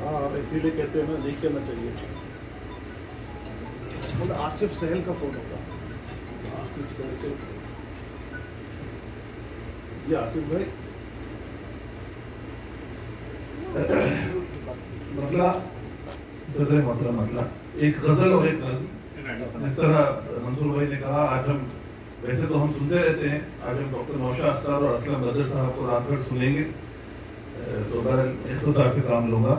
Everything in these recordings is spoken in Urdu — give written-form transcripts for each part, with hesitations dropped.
ہاں اسی لیے کہتے ہیں نا لکھ کے نہ چاہیے. آصف سہیل کا فون ہوگا. آصف سہیل کے جی آصف بھائی مطلب صدر محترم مطلب ایک غزل اور ایک نظم. جس طرح منصور بھائی نے کہا آج ہم ویسے تو ہم سنتے رہتے ہیں, آج ہم ڈاکٹر نوشاد اسرار اور اسلم بدر صاحب کو رات بھر سنیں گے, تو بہرحال اختصار سے کام لوں گا.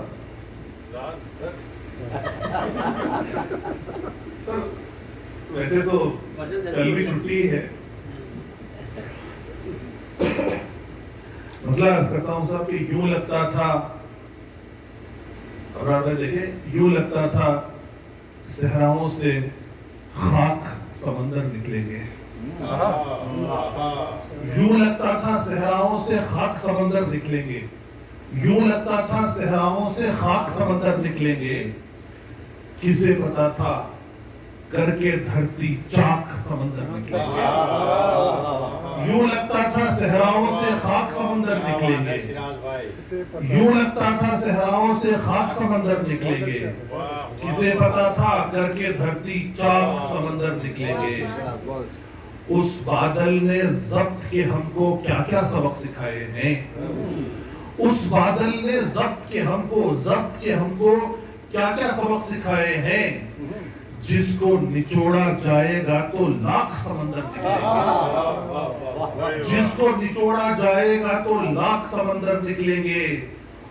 سر ویسے تو کل بھی چھٹی ہے, مطلب عرض کرتا ہوں صاحب کہ یوں لگتا تھا, اور آپ دیکھیں یوں لگتا تھا صحراؤں سے خاک سمندر نکلیں گے. یوں لگتا تھا صحراؤں سے خاک سمندر نکلیں گے, یوں لگتا تھا صحراؤں سے خاک سمندر نکلیں گے, کسے پتا تھا کر کے دھرتی چاک سمندر نکلیں گے. یوں لگتا تھا صحراؤں سے خاک سمندر نکلیں گے, یوں لگتا تھا صحراؤں سے خاک سمندر نکلیں گے, کسے پتا تھا کر کے دھرتی چاک سمندر نکلیں گے. اس بادل نے ضبط کے ہم کو کیا کیا سبق سکھائے ہیں, اس بادل نے ضبط کے ہم کو کیا کیا سبق سکھائے ہیں, جس کو نچوڑا جائے گا تو لاکھ سمندر نکلیں گے, جس کو نچوڑا جائے گا تو لاکھ سمندر نکلیں گے,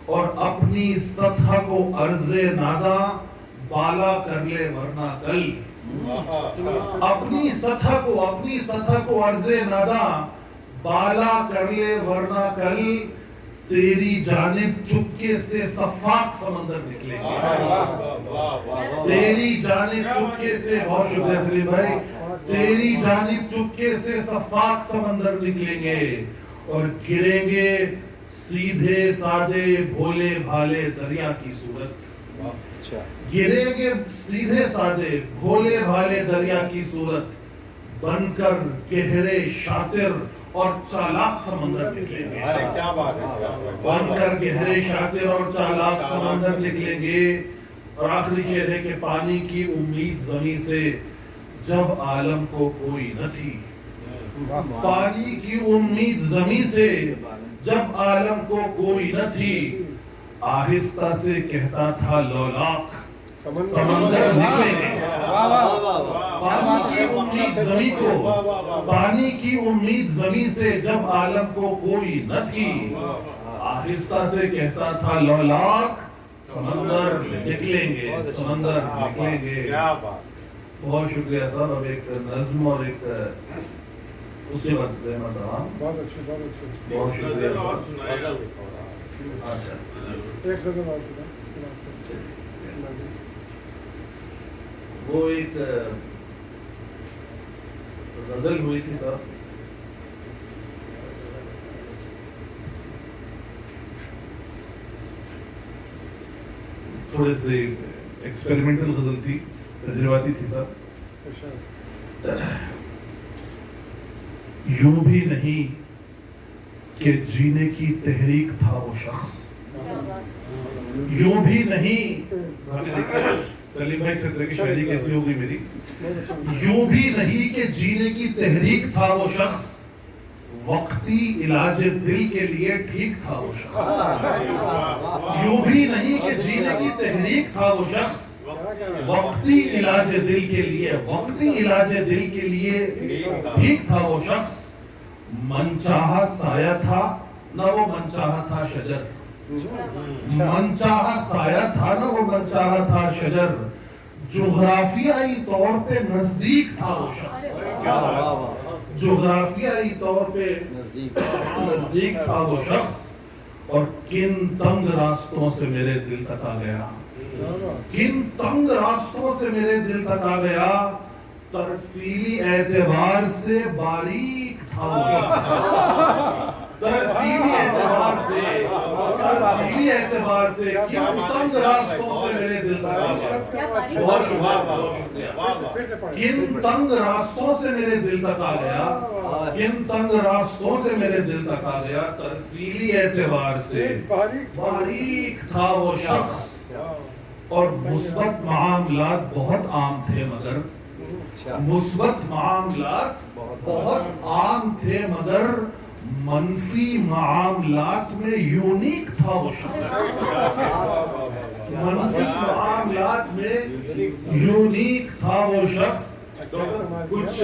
اور اپنی سطح کو عرض نادا بالا کر لے ورنہ کل, اپنی سطح کو عرض نادا بالا کر لے ورنہ کل, تیری جانب چپکے سے صفاق سمندر نکلیں گے, تیری جانب چپکے سے, بہت شکریہ سلیم بھائی, تیری جانب چپکے سے صفاق سمندر نکلیں گے, اور گریں گے سیدھے سادے بھولے بھالے دریا کی صورت, گریں گے سیدھے سادے بھولے بھالے دریا کی صورت, بن کر گہرے شاطر اور چالاک سمندر نکلیں گے, بن کر گہرے شاطر اور چالاک سمندر نکلیں گے. اور آخری شعر ہے کہ پانی کی امید زمیں سے جب عالم کو کوئی نہ تھی, پانی کی امید زمیں سے جب عالم کو کوئی نہ تھی, آہستہ سے کہتا تھا لولاک سمندر نکلیں گے. پانی کی امید زمیں سے جب عالم کو کوئی نہ تھی, آہستہ سے کہتا تھا لولاک سمندر نکلیں گے, سمندر نکلیں گے. بہت شکریہ صاحب. اب ایک نظم اور ایک اس کے بعد بہت شکریہ صاحب. وہ ایک غزل ہوئی تھی صاحب, تھوڑے سے ایکسپیریمنٹل غزل تھی, تجرباتی تھی صاحب. یوں بھی نہیں کہ جینے کی تحریک تھا وہ شخص, یوں بھی نہیں, سلیم بھائی سے طرح کی شاعری کیسی ہوگی میری, یوں بھی نہیں کہ جینے کی تحریک تھا وہ شخص, وقتی علاج دل کے لیے ٹھیک تھا وہ شخص, یوں بھی نہیں کہ جینے کی تحریک تھا وہ شخص, وقتی علاج دل کے لیے ٹھیک تھا وہ شخص. من چاہا سایہ تھا نہ وہ من چاہا تھا شجر, من چاہا سایہ تھا نہ وہ من چاہا تھا شجر, جغرافیائی طور پہ نزدیک تھا وہ شخص, جغرافیائی طور پہ نزدیک تھا وہ شخص, اور کن تنگ راستوں سے میرے دل تک آ گیا, کن تنگ راستوں سے میرے دل تک آ گیا, ترسیلی اعتبار سے باریک تھا وہ شخص, ترسیلی اعتبار سے ترسیلی اعتبار سے کن تنگ راستوں سے میرے دل تک آ گیا. کن تنگ راستوں سے میرے دل تک آ گیا, کن تنگ راستوں سے میرے دل تک آ گیا. ترسیلی اعتبار سے باریک تھا وہ شخص اور مثبت معاملات بہت عام تھے, مگر مثبت معاملات بہت عام تھے مگر منفی معاملات میں یونیک تھا وہ شخص. منفی معاملات میں یونیک تھا وہ شخص. کچھ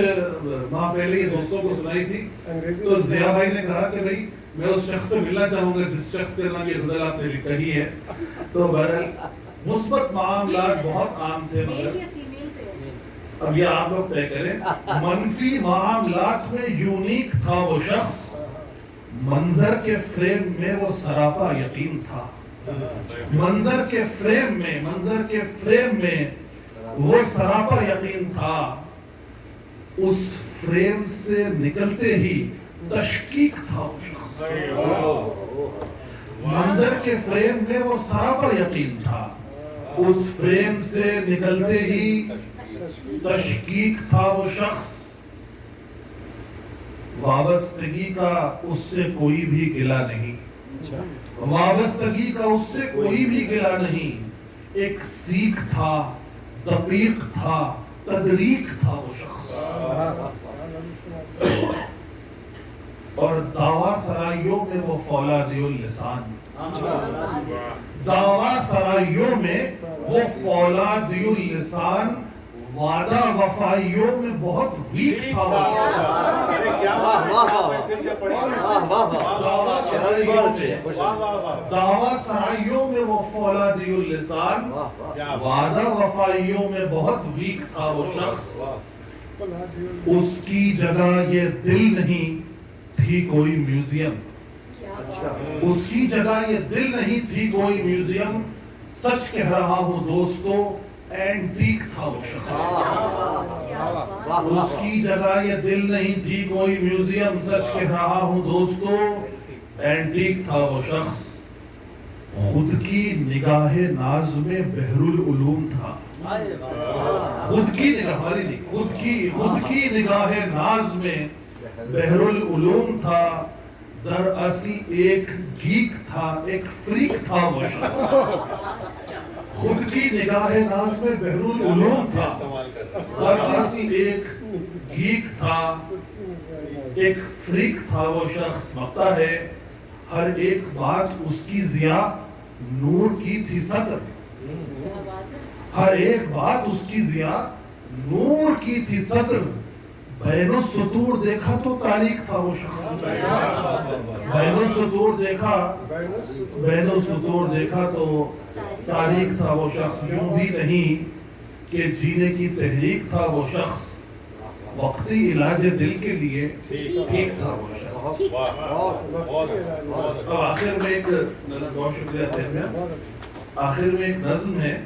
ماہ پہلے یہ دوستوں کو سنائی تھی تو ضیاء بھائی نے کہا کہ بھائی میں اس شخص سے ملنا چاہوں گا جس شخص کے نام یہ غزل آپ نے کہی ہے. تو بہرحال مثبت معاملات بہت عام تھے مگر, اب یہ آپ لوگ طے کریں, منفی معاملات میں یونیک تھا وہ شخص, منظر کے فریم میں وہ سراپا یقین تھا. منظر کے فریم میں وہ سراپا یقین تھا. اس فریم سے نکلتے ہی تشکیک تھا وہ شخص. منظر کے فریم میں وہ سراپا یقین تھا, اس فریم سے نکلتے ہی تشکیک تھا وہ شخص. وابستگی کا اس سے کوئی بھی گلہ نہیں, وابستگی کا اس سے کوئی بھی گلہ نہیں. ایک سیکھ تھا, دقیق تھا, تدریک تھا وہ شخص. اور دعویٰ سرائیوں میں وہ فولادی اللسان, دعویٰ سرائیوں میں وہ فولادی اللسان, وعدہ وفائیوں میں بہت ویک تھا وہ شخص. دعویٰ سرائیوں میں وہ فولادی اللسان, وعدہ وفائیوں میں بہت ویک تھا وہ شخص. اس کی جگہ یہ دل نہیں تھی کوئی میوزیم, اس کی جگہ یہ دل نہیں تھی کوئی میوزیم. سچ کہہ رہا ہوں دوستو, اینٹیک تھا وہ شخص. اس کی جگہ یہ دل نہیں تھی کوئی میوزیم, سچ کہہ رہا ہوں دوستو, اینٹیک تھا وہ شخص. خود کی نگاہ ناز میں بحر العلوم تھا. خود کی نگاہ, ہماری نہیں, خود کی نگاہ ناز میں بحر العلوم تھا. دراصل ایک گیک تھا, ایک فریک تھا وہ شخص. خود کی نگاہ ناز میں بحر العلوم تھا, دراصل ایک گیک تھا, ایک فریک تھا وہ شخص. مقطع ہے, ہر ایک بات اس کی ضیاء نور کی تھی سطر, ہر ایک بات اس کی ضیاء نور کی تھی سطر. بین السطور دیکھا تو تاریخ تھا وہ شخص. بین السطور دیکھا تو تاریخ تھا وہ شخص. یوں بھی نہیں کہ جینے کی تحریک تھا وہ شخص, وقتی علاج دل کے لیے ٹھیک تھا وہ شخص. اب آخر میں ایک بہت شکریہ, آخر میں ایک نظم ہے.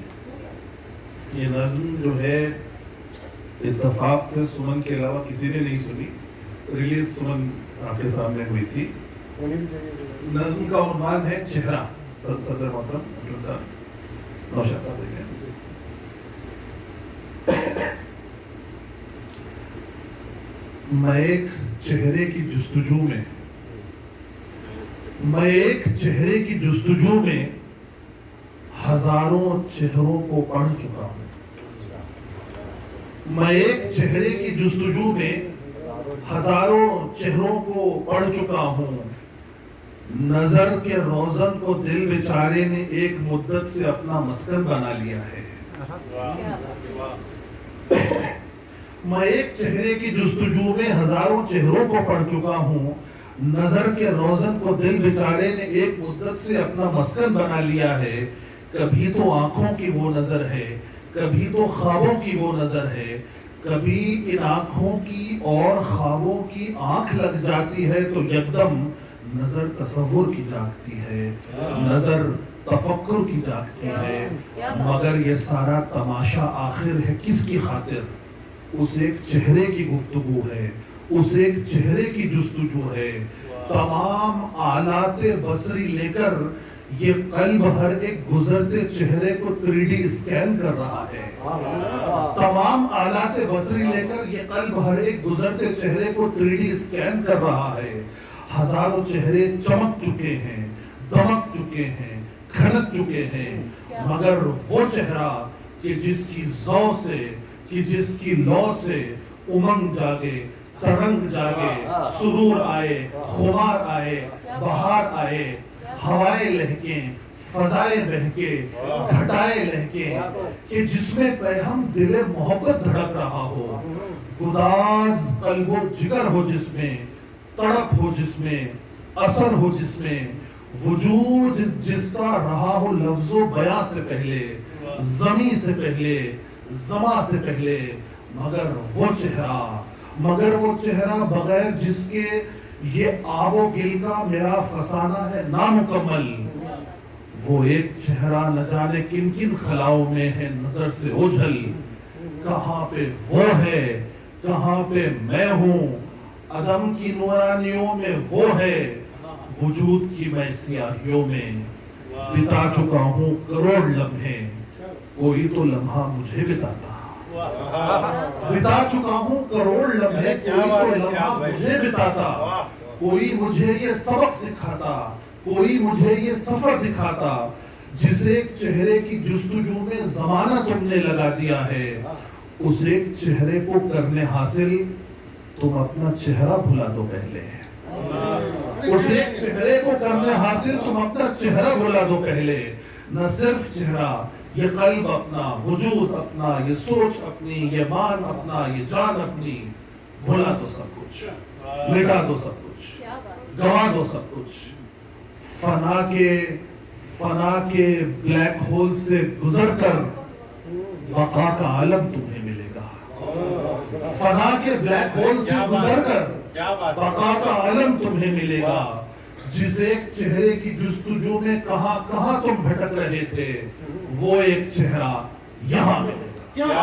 یہ نظم جو ہے اتفاق سے سمن کے علاوہ کسی نے نہیں سنی, ریلیز سمن آپ کے سامنے ہوئی تھی. نظم کا عنوان ہے چہرہ. صدر محترم اسلم صاحب, نوشاد صاحب دیکھیں. میں ایک چہرے کی جستجو میں ہزاروں چہروں کو پڑھ چکا ہوں. میں ایک چہرے کی جستجو میں ہزاروں چہروں کو پڑھ چکا ہوں. نظر کے روزن کو دل بیچارے نے ایک مدت سے اپنا مسکن بنا لیا ہے. میں ایک چہرے کی جستجو میں ہزاروں چہروں کو پڑھ چکا ہوں. نظر کے روزن کو دل بیچارے نے ایک مدت سے اپنا مسکن بنا لیا ہے. کبھی تو آنکھوں کی وہ نظر ہے, کبھی تو خوابوں کی وہ نظر ہے. کبھی ان آنکھوں کی اور خوابوں کی آنکھ لگ جاتی ہے تو یکدم نظر تصور کی جاگتی ہے, نظر تفکر کی جاگتی ہے. مگر یہ سارا تماشا آخر ہے کس کی خاطر؟ اس ایک چہرے کی گفتگو ہے, اس ایک چہرے کی جستجو ہے. تمام آلات بصری لے کر یہ قلب ہر ایک گزرتے چہرے کو 3D اسکین کر رہا ہے. تمام آلات بصری لے کر یہ قلب ہر ایک گزرتے چہرے کو 3D اسکین کر رہا ہے. ہزاروں چہرے چمک چکے ہیں, دمک چکے ہیں, کھنک چکے ہیں, مگر وہ چہرہ کہ جس کی ذو سے, کہ جس کی لو سے امنگ جاگے, ترنگ جاگے, سرور آئے, خمار آئے, بہار آئے, ہوائیں لہکیں, فضائیں بہکے, گھٹائیں لہکیں, کہ جس میں پیہم دل محبت دھڑک رہا ہو, گداز قلب و جگر ہو جس میں, تڑپ ہو جس میں, اثر ہو جس میں, وجود جس کا رہا ہو لفظ و بیاں سے پہلے, زمین سے پہلے, زماں سے پہلے, مگر وہ چہرہ بغیر جس کے یہ آب و گل کا میرا فسانہ ہے نامکمل. وہ ایک چہرہ نہ جانے کن کن خلاؤں میں ہے نظر سے اوجھل. کہاں پہ وہ ہے, کہاں پہ میں ہوں, عدم کی نورانیوں میں وہ ہے, وجود کی میں سیاہیوں میں بتا چکا ہوں کروڑ لمحے, کوئی تو لمحہ مجھے بتاتا. بتا چکا ہوں کروڑ لمحے, کوئی تو لمحہ مجھے بتاتا. کوئی مجھے یہ سبق سکھاتا, کوئی مجھے یہ سفر دکھاتا. جس ایک چہرے کی جستجو میں زمانہ تم نے لگا دیا ہے, اس ایک چہرے کو کرنے حاصل تم اپنا چہرہ بھلا دو پہلے. اس ایک چہرے کو کرنے حاصل تم اپنا چہرہ بھلا دو پہلے. نہ صرف چہرہ, یہ قلب اپنا, وجود اپنا, یہ سوچ اپنی, یہ مان اپنا, یہ جان اپنی. بھلا دو سب کچھ, مٹا دو سب کچھ, گوا دو سب کچھ. فنا کے بلیک ہول سے گزر کر بقا کا عالم تمہیں ملے گا. فنا کے بلیک ہول سے گزر کر بقا کا عالم تمہیں ملے گا. جس ایک چہرے کی جستجو میں کہاں کہاں تم بھٹک رہے تھے, وہ ایک چہرہ یہاں ملے گا.